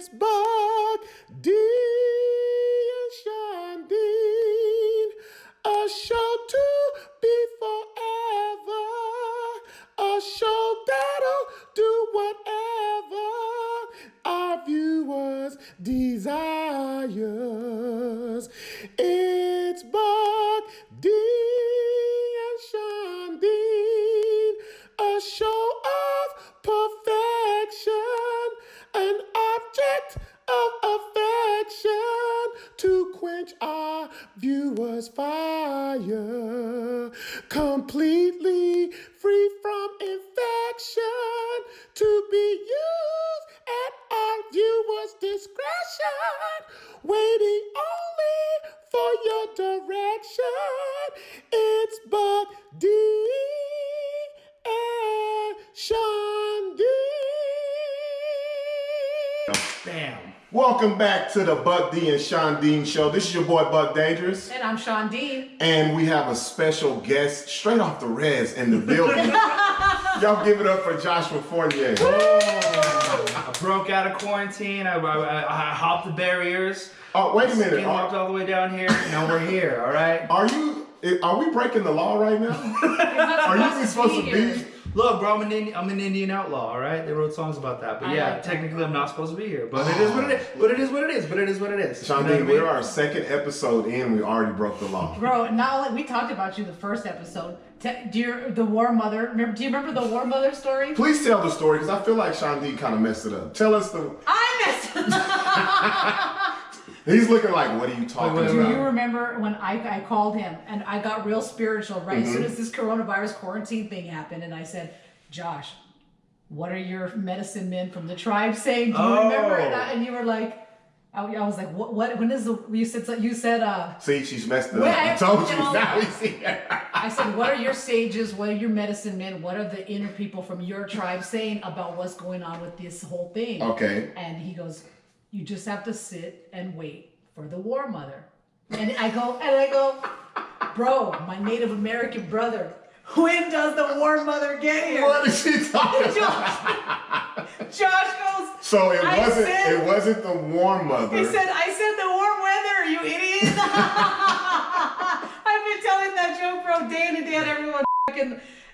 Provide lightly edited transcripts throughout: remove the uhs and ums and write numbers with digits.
It's Buck, D, and Shondeen, a show to be forever, a show that'll do whatever our viewers desires. It's Buck, D, and Shondeen, a show of perfection, an object of affection to quench our viewers' fire, completely free from infection, to be used at our viewers' discretion, waiting only for your direction. It's Buck, D, and Shondeen. Bam. Welcome back to the Buck D and Shondeen show. This is your boy Buck Dangerous. And I'm Shondeen. And we have a special guest straight off the res in the building. Y'all give it up for Joshua Fournier. I broke out of quarantine. I hopped the barriers. Oh, wait a minute. Skin walked all the way down here. Now we're here, all right? Are we breaking the law right now? Are you even supposed to be? Look, bro, I'm an Indian outlaw, all right? They wrote songs about that. But yeah, technically I'm not supposed to be here. But it is what it is. But it is what it is. But it is what it is. Shondeen, we're our second episode in. We already broke the law. Bro, not only we talked about you the first episode. The War Mother. Do you remember the War Mother story? Please tell the story, because I feel like Shondeen kind of messed it up. Tell us the... I messed it up. He's looking like, what are you talking about? Do you remember when I called him and I got real spiritual, right? As soon as this coronavirus quarantine thing happened, and I said, Josh, what are your medicine men from the tribe saying? Do you remember? And you were like, I was like, what? When is the? You said. See, she's messed it up. I told you. Now we see her. I said, what are your sages? What are your medicine men? What are the inner people from your tribe saying about what's going on with this whole thing? Okay. And he goes, you just have to sit and wait for the War Mother. And I go, bro, my Native American brother. When does the War Mother get here? What is she talking about? Josh goes. So it wasn't the War Mother. He said, I said the warm weather, you idiot. I've been telling that joke, bro, day in and day out, everyone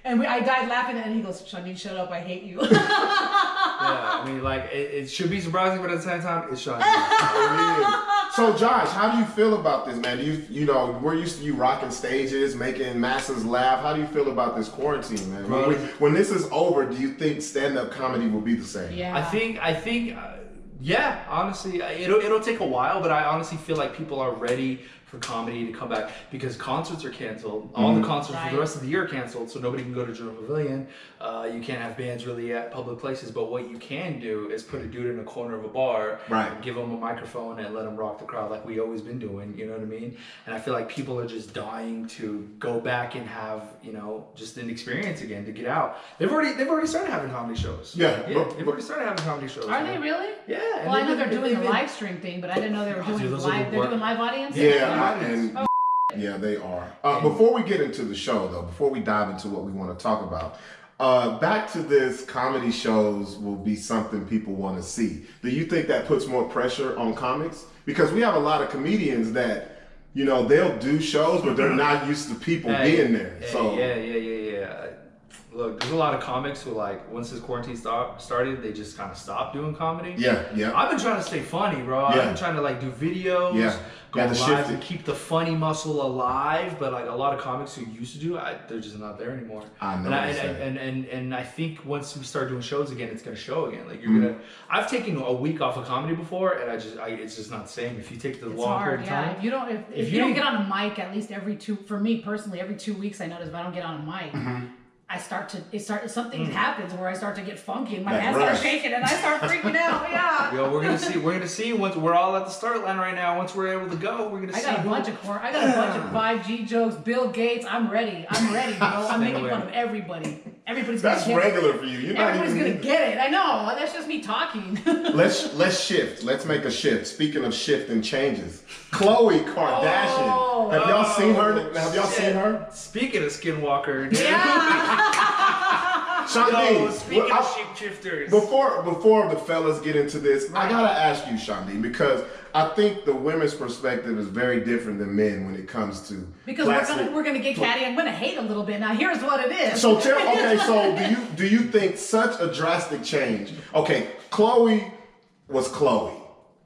and I died laughing, and he goes, Shondeen, shut up, I hate you. Yeah, I mean, like, it should be surprising, but at the same time, it's Shondeen. So, Josh, how do you feel about this, man? You know, we're used to you rocking stages, making masses laugh. How do you feel about this quarantine, man? When this is over, do you think stand-up comedy will be the same? Yeah. I think, yeah, honestly, it'll take a while, but I honestly feel like people are ready for comedy to come back, because concerts are canceled. All the concerts for the rest of the year are canceled, so nobody can go to General Pavilion. You can't have bands really at public places, but what you can do is put a dude in a corner of a bar, give him a microphone and let him rock the crowd like we always been doing, you know what I mean? And I feel like people are just dying to go back and have, you know, just an experience again, to get out. They've already started having comedy shows. Yeah, they've already started having comedy shows. Are they really? Yeah. Well, I know they're doing a live stream thing, but I didn't know they were doing live. They're doing live audience. Yeah. Yeah, they are. Before we get into the show, though, before we dive into what we want to talk about, back to this, comedy shows will be something people want to see. Do you think that puts more pressure on comics? Because we have a lot of comedians that, you know, they'll do shows, but they're not used to people being there. So Yeah. Look, there's a lot of comics who, like, once this quarantine started, they just kind of stopped doing comedy. Yeah. I've been trying to stay funny, bro. I've been trying to, like, do videos, go live and keep the funny muscle alive. But, like, a lot of comics who used to do it, they're just not there anymore. I know. And I think once we start doing shows again, it's gonna show again. Like, you're gonna. I've taken a week off of comedy before, and it's just not the same. If you take the long period of time, if you don't get on a mic at least every 2. For me personally, every 2 weeks, I notice if I don't get on a mic. Something happens where I start to get funky and my hands start shaking and I start freaking out. Yeah. Yo, we're gonna see once we're all at the start line right now. Once we're able to go, we're gonna see. I got a bunch of 5G jokes. Bill Gates, I'm ready, bro. I'm making fun of everybody. Everybody's gonna get it. That's regular for you. Everybody's gonna get it. I know. That's just me talking. Let's shift. Let's make a shift. Speaking of shift and changes, Khloe Kardashian. Have y'all seen her? Have y'all seen her? Speaking of Skinwalker, dude. Yeah. Shondeen, speaking of shapeshifters. Before the fellas get into this, I gotta ask you, Shondeen, because I think the women's perspective is very different than men when it comes to because we're gonna get catty. I'm gonna hate a little bit. Now here's what it is. So do you think such a drastic change? Okay, Khloe was Khloe.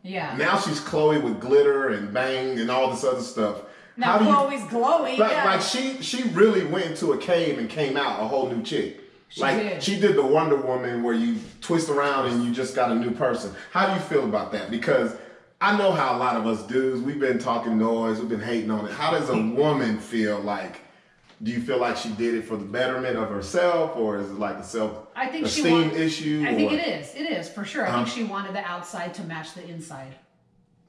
Yeah. Now she's Khloe with glitter and bang and all this other stuff. Now Khloe's glowing. Like she really went into a cave and came out a whole new chick. She did the Wonder Woman where you twist around and you just got a new person. How do you feel about that? Because I know how a lot of us dudes, we've been talking noise, we've been hating on it. How does a woman feel like? Do you feel like she did it for the betterment of herself, or is it like a self-esteem issue? I think it is. It is, for sure. I think she wanted the outside to match the inside.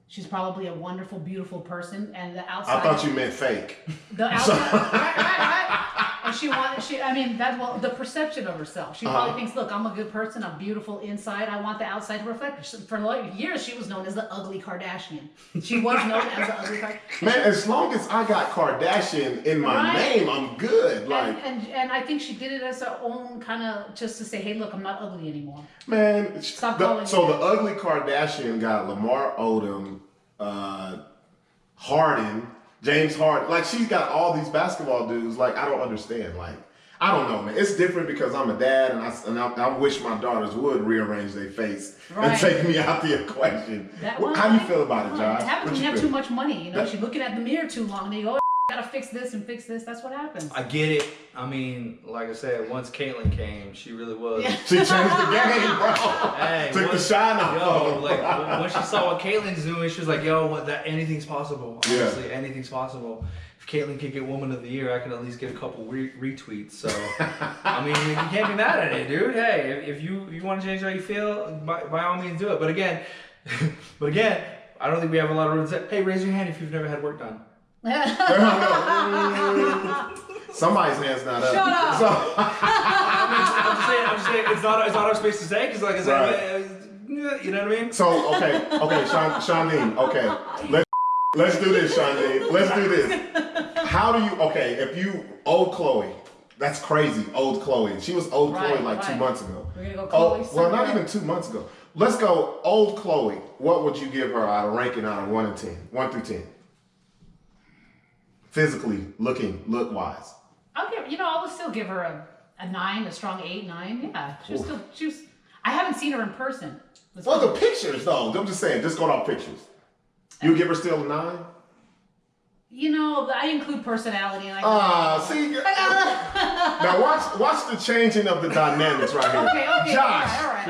She's probably a wonderful, beautiful person, and the outside... I thought you meant fake. The outside... right. And that's the perception of herself. She probably thinks, look, I'm a good person, I'm beautiful inside, I want the outside to reflect. For years, she was known as the ugly Kardashian. She was known as the ugly Kardashian. Man, as long as I got Kardashian in my name, I'm good. And I think she did it as her own kind of, just to say, hey, look, I'm not ugly anymore. Man, the ugly Kardashian got Lamar Odom, Harden, James Harden. Like, she's got all these basketball dudes. Like, I don't understand. Like, I don't know, man. It's different because I'm a dad, and I wish my daughters would rearrange their face and take me out the equation. How do you feel about it, Josh? It happens when you have too much money. She's looking at the mirror too long, and you go, gotta fix this and fix this. That's what happens. I get it. I mean, like I said, once Caitlyn came, she really was. Yeah. She changed the game, bro. Hey, took the shine off. Like when she saw what Caitlyn's doing, she was like, "Yo, anything's possible. Honestly, anything's possible. If Caitlyn can get Woman of the Year, I can at least get a couple retweets." So, I mean, you can't be mad at it, dude. Hey, if you want to change how you feel, by all means, do it. But again, I don't think we have a lot of rules. Hey, raise your hand if you've never had work done. Somebody's hand's not up. Shut up. So, I'm just saying, it's not our space to say, because like I said, you know what I mean? So, okay, Shondeen, okay. Let's do this, Shondeen. Let's do this. How do you, if you, old Khloe, that's crazy, old Khloe. She was old Khloe like 2 months ago. We're gonna go Khloe. Well, not even 2 months ago. Let's go old Khloe. What would you give her out of ranking out of 1 and 10? 1 through 10. Physically, look-wise. I would still give her a 9, a strong 8, 9. Yeah, she was. I haven't seen her in person. Well, the pictures though. I'm just saying, just going off pictures. You give her still a 9? I include personality. And see. Now watch the changing of the dynamics right here. Okay. Josh, all right.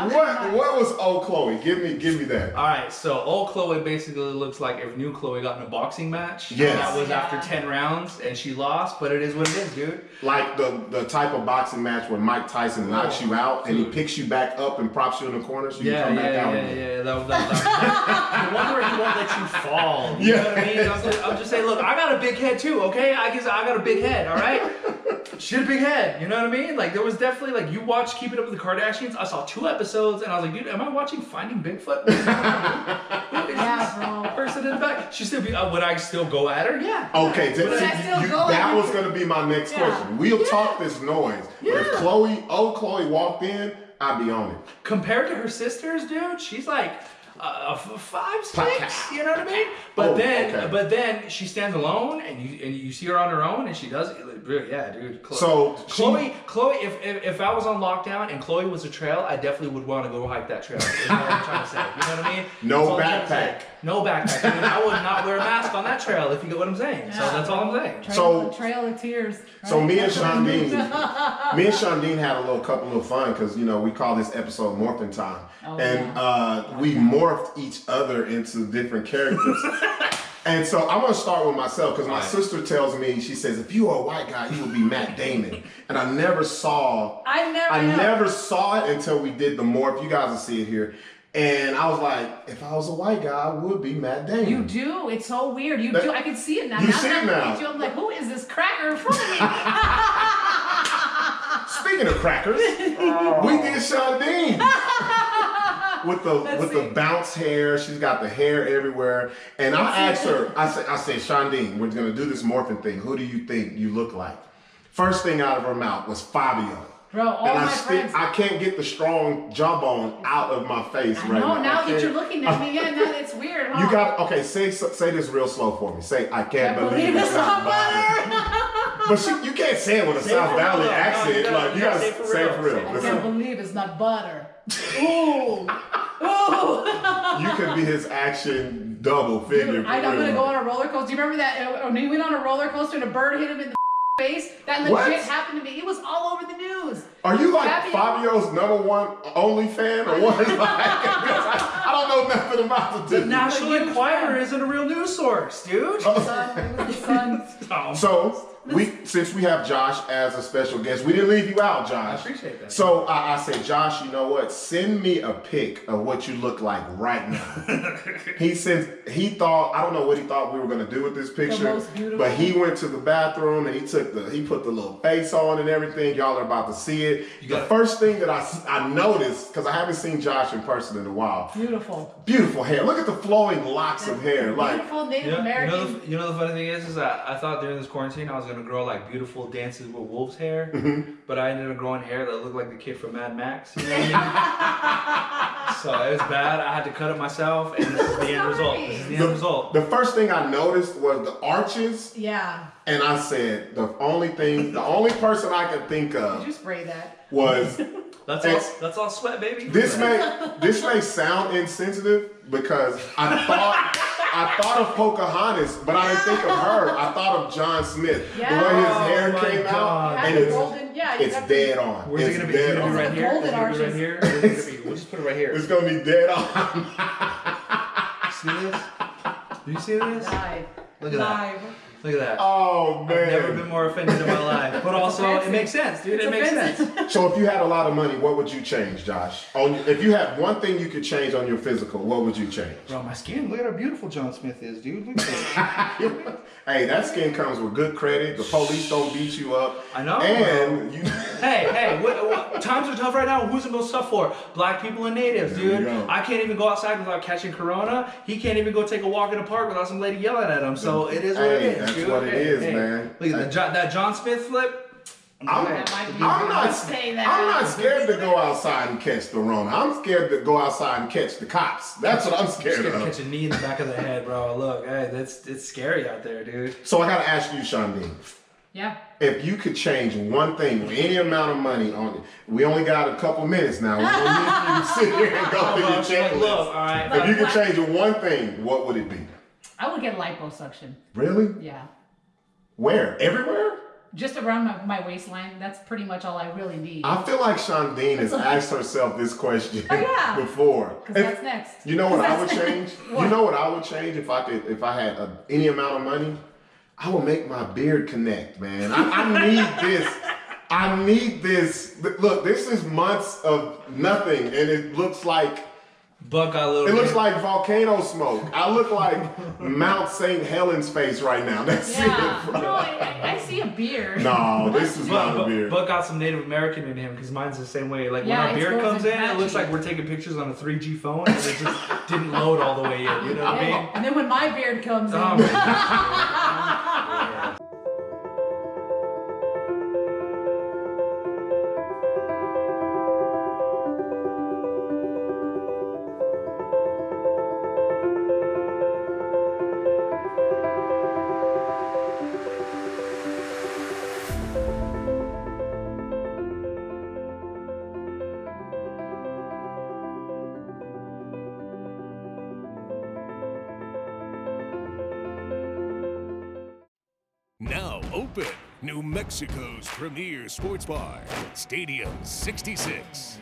what was old Khloe? Give me that. All right, so old Khloe basically looks like if new Khloe got in a boxing match. Yes. That was after 10 rounds, and she lost, but it is what it is, dude. Like the type of boxing match where Mike Tyson knocks you out and he picks you back up and props you in the corner so you come back out. Yeah. That was the one where he won't let you fall. You know what I mean? I'm just saying, look, I got a big head too, okay? I guess I got a big head, all right? She had a big head, you know what I mean? Like, there was definitely, like, you watch Keeping Up with the Kardashians, I saw 2 episodes, and I was like, dude, am I watching Finding Bigfoot? Yeah, bro. Person in the back. She still be, would I still go at her? Yeah. Okay, that was going to be my next question. We'll talk this noise. Yeah. If old Khloe walked in, I'd be on it. Compared to her sisters, dude, she's like... 5, 6, you know what I mean? But then she stands alone, and you see her on her own, and she does it. Yeah, dude. Khloe, if I was on lockdown and Khloe was a trail, I definitely would want to go hike that trail. Is what I'm trying to say. You know what I mean? No backpack. No backpack. I mean, I would not wear a mask on that trail, if you get what I'm saying. Yeah, so that's all I'm saying. Trail of tears. Right? So me and Shondeen had a couple of fun because we call this episode Morphing Time, we morphed each other into different characters. And so I'm gonna start with myself because my sister tells me, she says, if you were a white guy, you would be Matt Damon. And I never saw it until we did the morph. You guys will see it here. And I was like, if I was a white guy, I would be Matt Damon. You do. It's so weird. You do. I can see it now. You see it now. I'm like, who is this cracker in front of me? Speaking of crackers, we did Shondeen. With the bounce hair, she's got the hair everywhere. And I asked her, I said, Shondeen, we're gonna do this morphing thing. Who do you think you look like? First thing out of her mouth was Fabio. Bro, all and my friends. I can't get the strong jawbone out of my face right now. Now that you're looking at me, now it's weird, huh? You got, okay, say this real slow for me. Say, I can't believe it's not butter. But you can't say it with a South Valley accent. You gotta say it for real. I can't believe it's not butter. Ooh. Ooh. You could be his action double figure. Dude, I'm gonna go on a roller coaster. Do you remember that when he went on a roller coaster and a bird hit him in the face? That legit happened to me. It was all over the news. Are you like Fabio's #1 only fan or what? I don't know nothing about the dude. The National Enquirer isn't a real news source, dude. So since we have Josh as a special guest, we didn't leave you out, Josh. I appreciate that. So I said, Josh, you know what? Send me a pic of what you look like right now. He said he thought, I don't know what he thought we were gonna do with this picture, but he went to the bathroom and he put the little face on and everything. Y'all are about to see it. The first thing that I noticed, because I haven't seen Josh in person in a while. Beautiful hair. Look at the flowing locks of hair. Beautiful Native American. You know the funny thing is that I thought during this quarantine I was gonna grow like beautiful Dances with Wolves hair, but I ended up growing hair that looked like the kid from Mad Max. You know what I mean? So it was bad. I had to cut it myself, and this is the end result. The first thing I noticed was the arches. Yeah. And I said the only person I could think of. Did you spray that? Was that's all sweat, baby. This may sound insensitive because I thought of Pocahontas, but I didn't think of her. I thought of John Smith. Yeah. The way his hair came out, and it's dead on. Where's it gonna be? It's gonna be right here. Golden arches. Right here. We'll just put it right here. It's gonna be dead on. See this? Do you see this? Live. Look at that. Look at that. Oh, man. I've never been more offended in my life. But also, it makes sense, dude. It makes sense. So if you had a lot of money, what would you change, Josh? If you had one thing you could change on your physical, what would you change? Bro, my skin. Look at how beautiful John Smith is, dude. Look at this. Hey, that skin comes with good credit. The police don't beat you up. I know. And Hey, what, times are tough right now. Who's the most tough for? Black people and natives, dude. I can't even go outside without catching corona. He can't even go take a walk in the park without some lady yelling at him. So it is what it is, that's dude. what it is, man. Look at that John Smith flip. I'm not scared to go outside and catch the Rona. I'm scared to go outside and catch the cops. That's what I'm scared of. Catch a knee in the back of the head, bro. Look, hey, it's scary out there, dude. So I gotta ask you, Shondeen. Yeah. If you could change one thing with any amount of money on it, we only got a couple minutes now. We don't need you to sit here and go through your checklist. Look, all right. If you could change one thing, what would it be? I would get liposuction. Really? Yeah. Where? Everywhere? Just around my waistline. That's pretty much all I really need. I feel like Shondeen has asked herself this question before. Because that's next. You know what I would change? You know what I would change if I had any amount of money? I would make my beard connect, man. I need this. I need this. Look, this is months of nothing, and it looks like Buck got a little. It looks like volcano smoke. I look like Mount St. Helens face right now. That's it. Bro. No, I see a beard. No, this is not a beard. Buck got some Native American in him because mine's the same way. Like when our beard comes in, it looks like we're taking pictures on a 3G phone and it just didn't load all the way in. You know what I mean? And then when my beard comes in. Now open, New Mexico's premier sports bar, Stadium 66.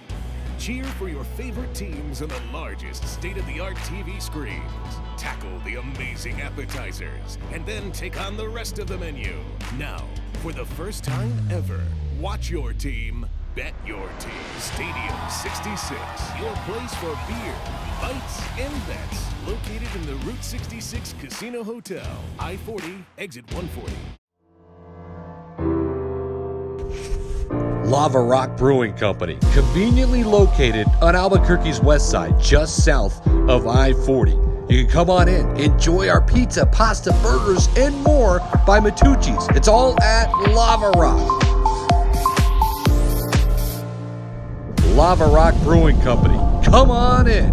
Cheer for your favorite teams on the largest state-of-the-art TV screens. Tackle the amazing appetizers, and then take on the rest of the menu. Now, for the first time ever, watch your team, bet your team. Stadium 66, your place for beer, bites, and bets. Located in the Route 66 Casino Hotel, I-40, exit 140. Lava Rock Brewing Company, conveniently located on Albuquerque's west side, just south of I-40. You can come on in, enjoy our pizza, pasta, burgers, and more by Matucci's. It's all at Lava Rock. Lava Rock Brewing Company. Come on in.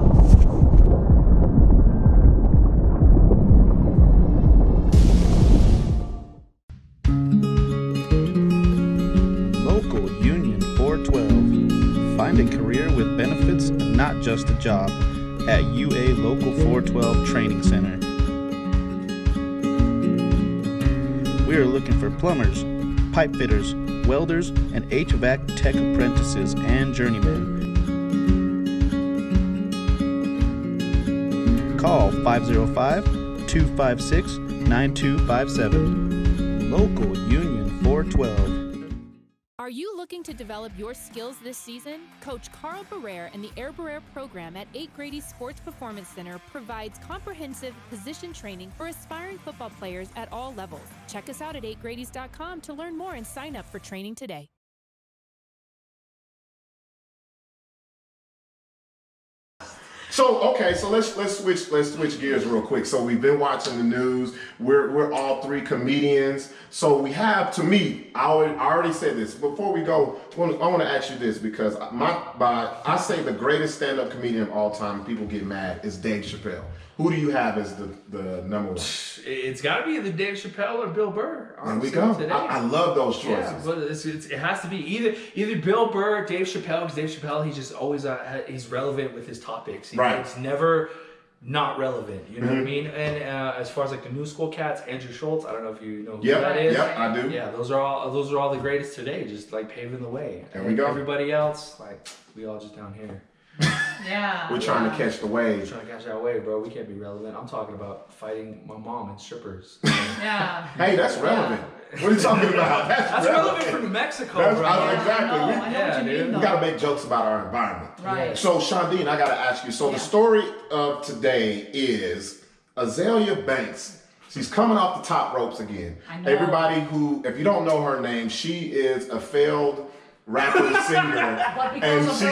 Local Union 412. Find a career with benefits, not just a job, at UA Local 412 Training Center. We are looking for plumbers, pipe fitters, welders, and HVAC tech apprentices and journeymen. Call 505-256-9257. Local Union 412. Are you looking to develop your skills this season? Coach Carl Barrere and the Air Barrere program at 8 Grady Sports Performance Center provides comprehensive position training for aspiring football players at all levels. Check us out at 8gradys.com to learn more and sign up for training today. So let's switch gears real quick. So we've been watching the news. We're all three comedians. So we have, to me, I already said this before we go. I want to ask you this because I say the greatest stand-up comedian of all time. People get mad is Dave Chappelle. Who do you have as the number one? It's got to be either Dave Chappelle or Bill Burr. There we go. I love those choices. Yeah, but it has to be either Bill Burr, Dave Chappelle. Because Dave Chappelle, he's just always he's relevant with his topics. It's never not relevant. You know what I mean? And as far as like the new school cats, Andrew Schultz. I don't know if you know who that is. Yep, I do. Yeah, those are all the greatest today. Just like paving the way. There we go. Everybody else, like we all just down here. Yeah. We're trying to catch the wave. We're trying to catch that wave, bro. We can't be relevant. I'm talking about fighting my mom and strippers. Yeah. Hey, that's relevant. What are you talking about? That's relevant for New Mexico, bro. Exactly. I know what you mean, We got to make jokes about our environment. Right. So, Shondeen, I got to ask you. So, the story of today is Azealia Banks. She's coming off the top ropes again. I know. Everybody who, if you don't know her name, she is a failed rapper, singer, and she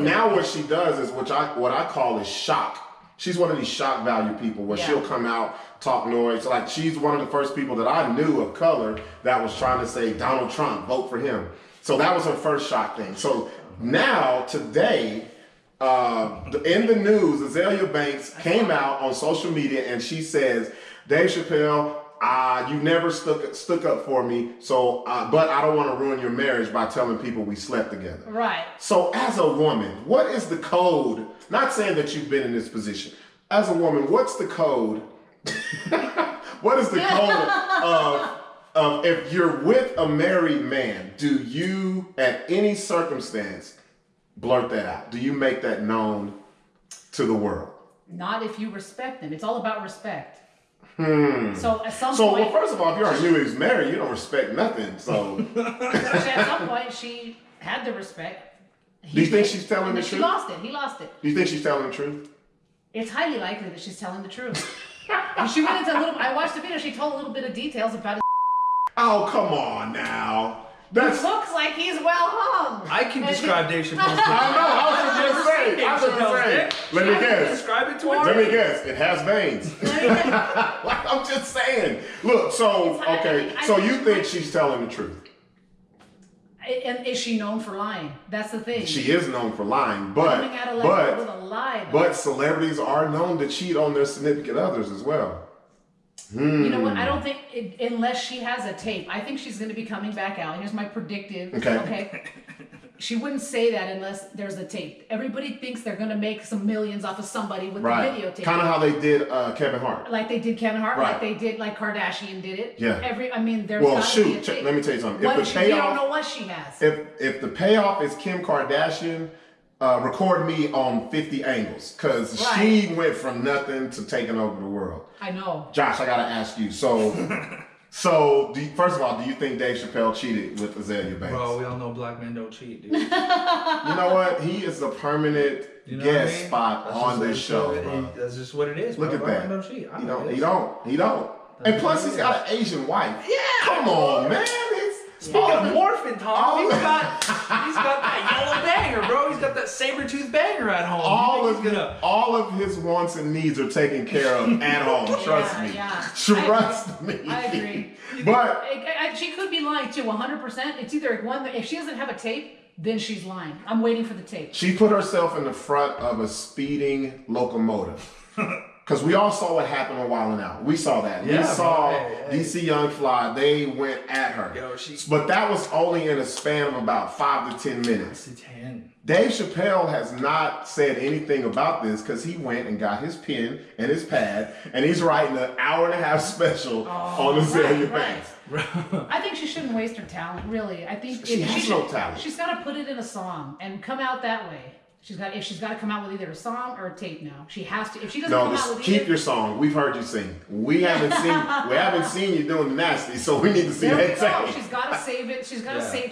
now what she does is what I call is shock. She's one of these shock value people where she'll come out, talk noise. Like she's one of the first people that I knew of color that was trying to say Donald Trump, vote for him. So that was her first shock thing. So now today, in the news, Azealia Banks came out on social media and she says, Dave Chappelle, you never stuck up for me, so but I don't want to ruin your marriage by telling people we slept together. Right. So as a woman, what is the code? Not saying that you've been in this position. As a woman, what's the code? What is the code of if you're with a married man, do you at any circumstance blurt that out? Do you make that known to the world? Not if you respect them. It's all about respect. So at some point, well, first of all, if you already knew he was married, you don't respect nothing. So at some point, she had the respect. Do you think she's telling the truth? She lost it. He lost it. Do you think she's telling the truth? It's highly likely that she's telling the truth. She went into I watched the video. She told a little bit of details about it. Oh, come on now. It looks like he's well hung. I can describe Dave Chappelle's dick. I know. I was just saying. Let me guess. Describe it to me. Let me guess. It has veins. I'm just saying. Look. So So you think she's telling the truth? And is she known for lying? That's the thing. She is known for lying, but coming out of with a lie. But celebrities are known to cheat on their significant others as well. You know what? I don't think, unless she has a tape, I think she's going to be coming back out. Here's my predictive. Okay. She wouldn't say that unless there's a tape. Everybody thinks they're going to make some millions off of somebody with the videotape. Kind of how they did Kevin Hart. Like they did Kevin Hart, like they did, like Kardashian did it. Yeah. There's got to be a tape. Let me tell you something. We don't know what she has. If the payoff is Kim Kardashian, record me on 50 angles because she went from nothing to taking over the world. I know. Josh, I gotta ask you. So first of all, do you think Dave Chappelle cheated with Azealia Banks? Bro, we all know black men don't cheat, dude. You know what? He is a permanent guest spot on this show. That's just what it is. Look at that. Men don't cheat. He don't. And plus, he's got an Asian wife. Yeah. Come on, man. Speaking of morphing, Tom, he's got that yellow banger, bro. He's got that saber-tooth banger at home. All of his wants and needs are taken care of at home. Trust me. Yeah. Trust me. I agree. But she could be lying too, 100%. It's either one. If she doesn't have a tape, then she's lying. I'm waiting for the tape. She put herself in the front of a speeding locomotive. Because we all saw what happened on Wild 'N Out. We saw that. Yeah, we saw hey. DC Young Fly. They went at her. But that was only in a span of about 5 to 10 minutes. 5 to 10. Dave Chappelle has not said anything about this because he went and got his pen and his pad and he's writing an hour-and-a-half special on Azealia Banks. I think she shouldn't waste her talent, really. I think She has no talent. She's got to put it in a song and come out that way. If she's got to come out with either a song or a tape now. She has to. If she doesn't come out with keep your song. We've heard you sing. We haven't seen you doing the nasty, so we need to see that tape. She's got to save it. She's got to save.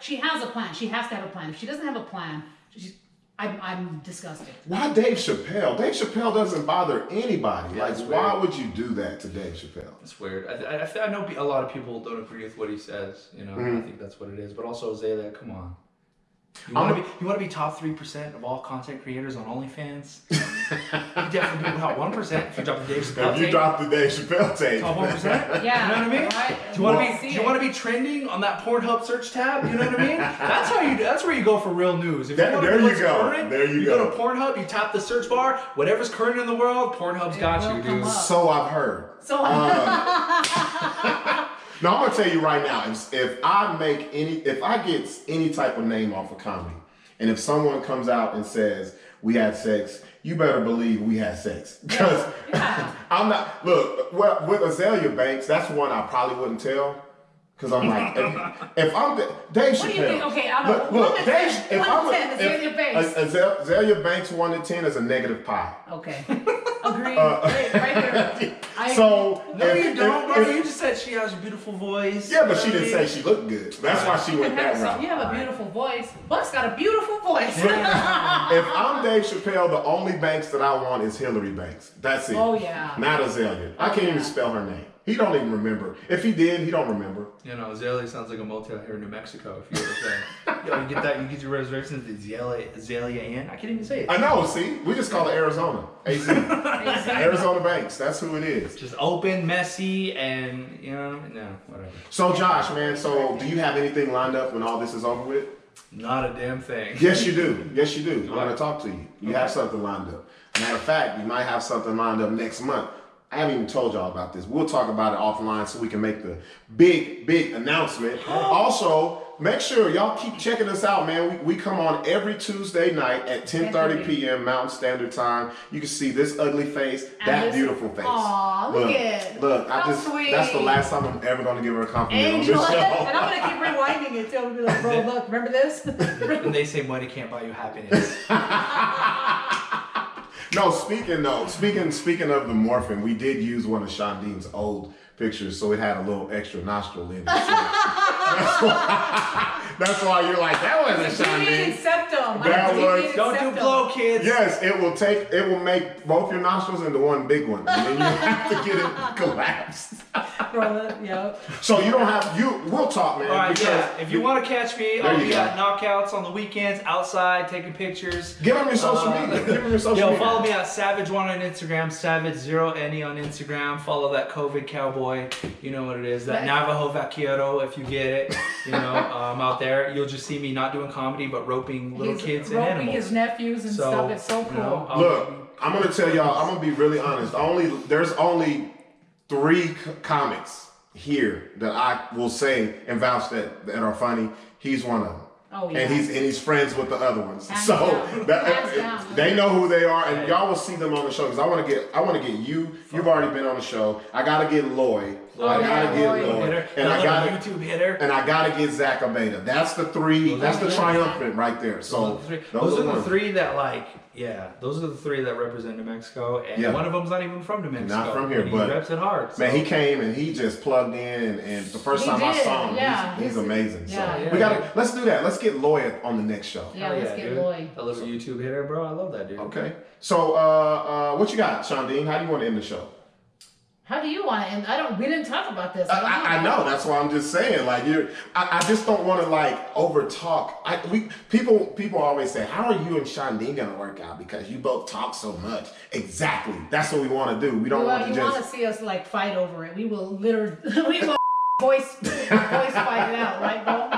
She has a plan. She has to have a plan. If she doesn't have a plan, I'm disgusted. Why Dave Chappelle? Dave Chappelle doesn't bother anybody. Yeah, Why would you do that to Dave Chappelle? It's weird. I know a lot of people don't agree with what he says. You know, I think that's what it is. But also, Azealia, come on. You want to be top 3% of all content creators on OnlyFans? You definitely be top 1% if you drop the Dave Chappelle tape. If you drop the Dave Chappelle tape. Top 1%? Yeah. You know what I mean? Right. Do you want to be trending on that Pornhub search tab? You know what I mean? That's where you go for real news. If There you go. Current, you go to Pornhub, you tap the search bar, whatever's current in the world, Pornhub's got you, dude. So I've heard. No, I'm gonna tell you right now. If I get any type of name off of comedy, and if someone comes out and says we had sex, you better believe we had sex. Because I'm not. Look, with Azealia Banks, that's one I probably wouldn't tell. Because I'm like, if I'm Dave Chappelle. What do you think? Okay, I'm look, Dave. if Azealia Banks. Azealia Banks 1 to 10 is a negative pi. Okay, agreed. Right here. No, you don't, bro. You just said she has a beautiful voice. Yeah, but she didn't say she looked good. That's why she went that route. You have a beautiful voice. Buck's got a beautiful voice. If I'm Dave Chappelle, the only Banks that I want is Hillary Banks. That's it. Oh, yeah. Not Azealia. I can't even spell her name. He don't even remember. If he did, he don't remember. You know, Azealia sounds like a motel here in New Mexico. If you ever say, yo, you get that, you get your reservations at Azealia Inn. I can't even say it. I know. See, we just call it Arizona. AZ. Arizona Banks. That's who it is. Just open, messy, and whatever. So Josh, man. So do you have anything lined up when all this is over with? Not a damn thing. Yes, you do. Yes, you do. I'm going to talk to you. You have something lined up. Matter of fact, you might have something lined up next month. I haven't even told y'all about this. We'll talk about it offline so we can make the big announcement. Also, make sure y'all keep checking us out, man. We come on every Tuesday night at 10:30 p.m. Mountain Standard Time. You can see this ugly face, that beautiful face. Aw, look, that's the last time I'm ever going to give her a compliment Angel, on this show. and I'm going to keep rewinding it too. I'm going to be like, bro, look, remember this? And they say money can't buy you happiness. No, speaking of the morphing, we did use one of Shondeen's old pictures, so it had a little extra nostril in it. So that's why you're like, that wasn't Shondeen. Septum. Don't do blow, kids. Yes, it will make both your nostrils into one big one, and then you have to get it collapsed. So you don't have we'll talk, man. All right, if you want to catch me, I'll be at knockouts on the weekends, outside taking pictures. Give them your social media. Follow me at Savage1 on Instagram, Savage0NE on Instagram. Follow that COVID cowboy. You know what it is. That Navajo vaquero, if you get it. I'm out there. You'll just see me not doing comedy, but roping little kids and animals. Roping his nephews and stuff. It's so cool. Look, I'm going to tell y'all, I'm going to be really honest. There's only 3 comics here that I will say and vouch that are funny. He's one of them. Oh, yeah. And he's friends with the other ones. They know who they are, and y'all will see them on the show. Because I want to get you. You've already been on the show. I gotta get Lloyd. And I got YouTube hitter. And I gotta get Zach Abeda. That's the 3. That's the triumphant right there. So those are the 3 that those are the 3 that represent New Mexico, and one of them's not even from New Mexico. Not from here, but he reps it hard. So. Man, he came and he just plugged in, and the first time I saw him, he's amazing. Let's do that. Let's get Lloyd on the next show. Yeah, let's get Lloyd. A little YouTube hitter, bro. I love that dude. Okay. So, what you got, Shondeen? How do you want to end the show? How do you want to end? We didn't talk about this. I know. That's why I'm just saying. Like I just don't want to over talk. People always say, "How are you and Shondeen gonna work out? Because you both talk so much." Exactly. That's what we want to do. We don't want to just. You want to see us fight over it? We will voice fight it out, right, bro?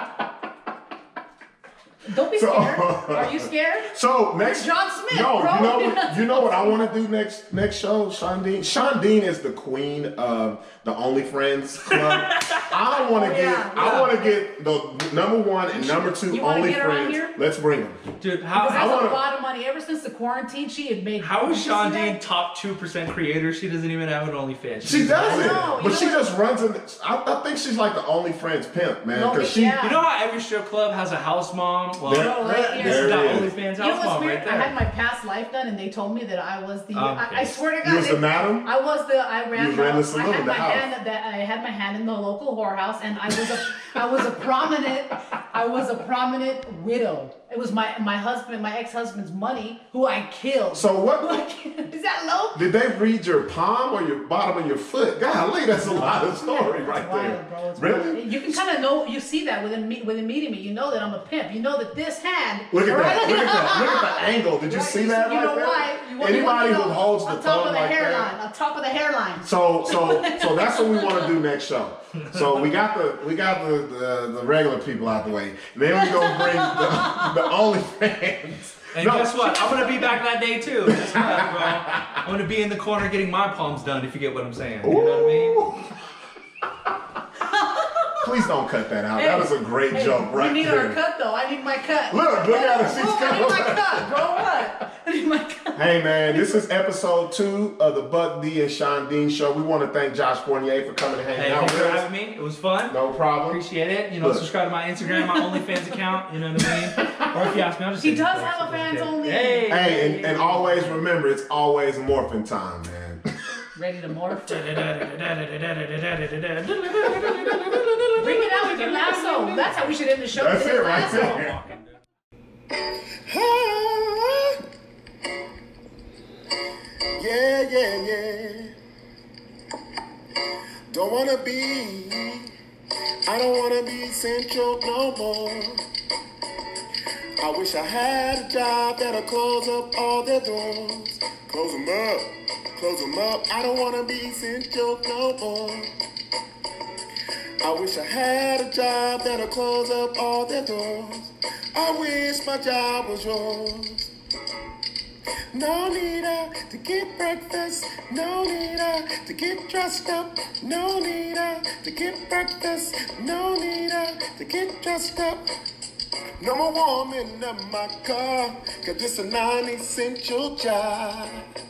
Don't be scared. Are you scared? So next, You're John Smith, no, bro. you know what I want to do next show, Shondeen. Shondeen is the queen of the OnlyFriends club. I want to get the number one and number two OnlyFriends. Let's bring them, dude. Because that's a lot of money. Ever since the quarantine, she had made. How is Shondeen top 2% creator? She doesn't even have an OnlyFans. She doesn't, but she just runs in. I think she's like the OnlyFriends pimp, man. Because you know how every strip club has a house mom. Well, this is that OnlyFans house mom right there. I had my past life done, and they told me that I was the. I swear to God, you was the madam. I was the. I ran the saloon, I had my hand in the local whorehouse, and I was a prominent widow. It was my ex-husband's money, who I killed. So what? Is that low? Did they read your palm or your bottom of your foot? Golly, that's a lot of story right there. Bro, really? Wild. You can kind of know. You see that within meeting me. You know that I'm a pimp. You know that this hand. Look at that. Look at the angle. Did you see that? You right know there? why? Anybody who holds the on top thumb of the like hairline. that. On top of the hairline. So that's what we want to do next show. So we got the regular people out the way. Then we gonna bring the OnlyFans. And guess what? I'm gonna be back that day too. Guess what, bro? I'm gonna be in the corner getting my palms done. If you get what I'm saying, you know what I mean? Please don't cut that out. That was a great joke, right? You need our cut though. I need my cut. Look at her. She's I need my cut, bro. What? I need my cut. Hey man, this is episode 2 of the Buck D and Shondeen show. We want to thank Josh Fournier for coming and hanging out with us. Thanks for having me. It was fun. No problem. Appreciate it. You know, subscribe to my Instagram, my OnlyFans account. You know what I mean? Or if you ask me, I'll just. He does have a fans only. Hey, and always remember, it's always morphing time, man. Ready to morph? Bring it out with your lasso. That's how we should end the show. That's it right there. Yeah. I don't wanna be central no more. I wish I had a job that'll close up all their doors. Close them up. I don't wanna be central no more. I wish I had a job that'll close up all their doors. I wish my job was yours. No need to get breakfast. No need to get dressed up. No need to get breakfast. No need to get dressed up. No more warming up my car, 'cause this a non-essential job.